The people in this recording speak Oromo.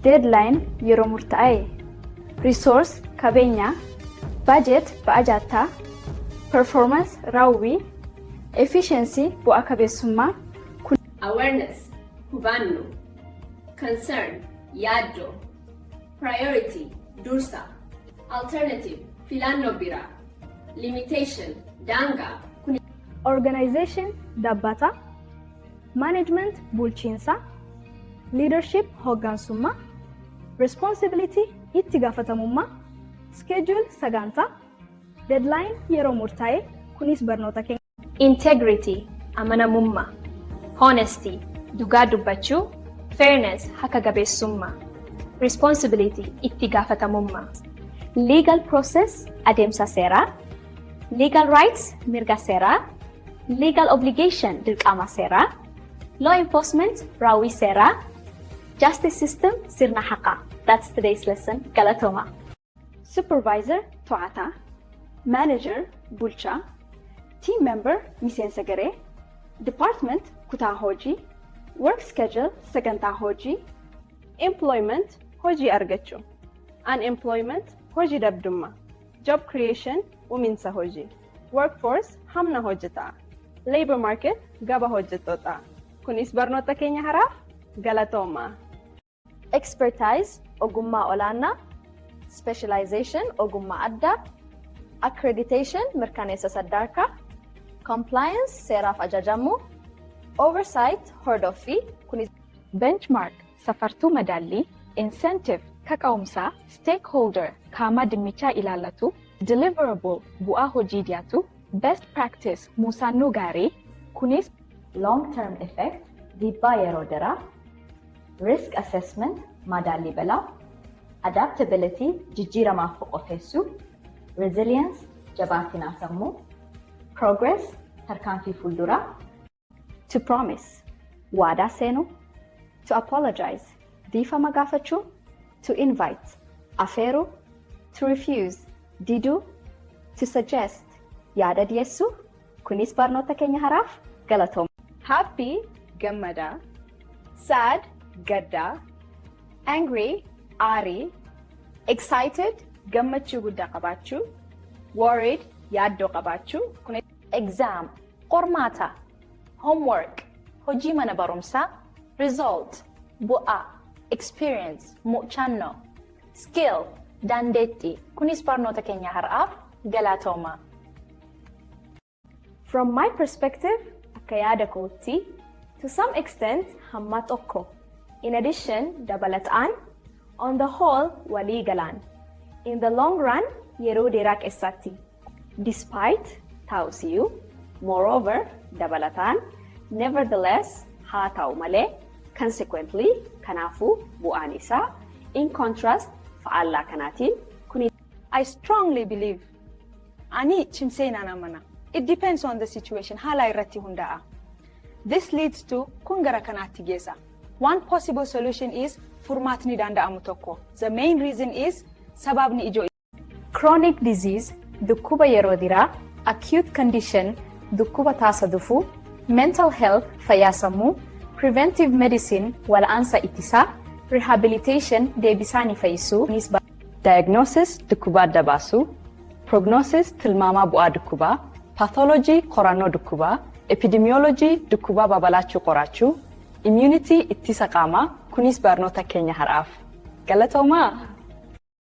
deadline yeroo murtaa'e, resource qabeenya, budget ba'ajataa, performance raawwii, efficiency bu'aa qabeessummaa. Awareness hubannu, concern yaaddo, priority dursa, alternative filannoo biraa, limitation daangaa. Organization dhaabbata, management bulchiinsa, leadership hoggaansummaa, responsibility itti gaafatamummaa, schedule sagantaa, deadline yeroo murtaa'e. Kunis barnoota keenya. Integrity amanamummaa, honesty dhugaa dubbachuu, fairness haqa qabeessummaa, responsibility itti gaafatamummaa, legal process adeemsa seeraa, legal rights mirga seeraa, legal obligation dirqama seeraa, law enforcement raawwii seeraa, justice system sirna haqaa. That's today's lesson. Galatoma. Supervisor to'ataa, manager bulchaa, team member miseensa garee, department kutaa hojii, work schedule sagantaa hojii, employment hojii argachuu, unemployment hojii dhabdummaa, job creation uuminsa hojii, workforce hamna hojjetaa, labor market gaba hojjettootaa. Kunis barnoota keenya haraaf galatoomaa. Expertise ogummaa olaanaa, specialization ogummaa addaa, accreditation mirkaneessa sadarkaa, compliance seeraaf ajajamuu, oversight hordoffii. Kunis benchmark safartuu madaallii, incentive kaka'umsaa, stakeholder qaama dhimmichaa ilaallatu, deliverable bu'aa hojii dhiyaatu, best practice muuxannoo gaarii. Kunis long term effect dhiibbaa yeroo dheeraa, risk assessment madaallii balaa, adaptability jijjiiramaaf qopheessuu, resilience jabaatinaa sammuu, progress tarkaanfii fuulduraa. to promise waadaa seenuu, to apologize dhiifama gaafachuu, to invite afeeruu, to refuse diduu, to suggest yaada dhiyeessuu. Kunis barnoota keenya haraaf galatooma. Happy gammadaa, sad gaddaa, angry aarii, excited gammachuu guddaa qabaachuu, worried yaaddoo qabaachuu. exam qormaata, homework hojii mana barumsaa, result bu'aa, experience muuxannoo, skill dandeettii. Kunis barnoota keenya haraaf galatooma. From my perspective, akka yaada kootti, to some extent hamma tokko. In addition, dabalataan, on the whole walii galaan. In the long run, yeroo dheeraa keessatti. Despite ta'usiyyuu, moreover, dabalataan, nevertheless, haa ta'u malee, consequently, kanaafuu bu'aan isaa, in contrast, faallaa kanaatiin. I strongly believe ani cimsee naan amana. It depends on the situation. Haala irratti hundaa'a. This leads to kun gara kanaatti geessa. One possible solution is furmaatni danda'amu tokko. The main reason is sababni ijoo. Chronic disease dhukkuba yeroo dheeraa, acute condition dhukkuba taasa dhufuu, mental health fayyaa sammuu, preventive medicine wal'aansa ittisaa, rehabilitation deebisaanii fayyisuu. Diagnosis dhukkuba adda baasuu, prognosis tilmaamaa bu'aa dhukkubaa, pathology qorannoo dhukkubaa, epidemiology dhukkubaa babalaachuu qoraachuu, immunity ittisa qaamaa. Kunis barnoota keenya haraaf galatoomaa.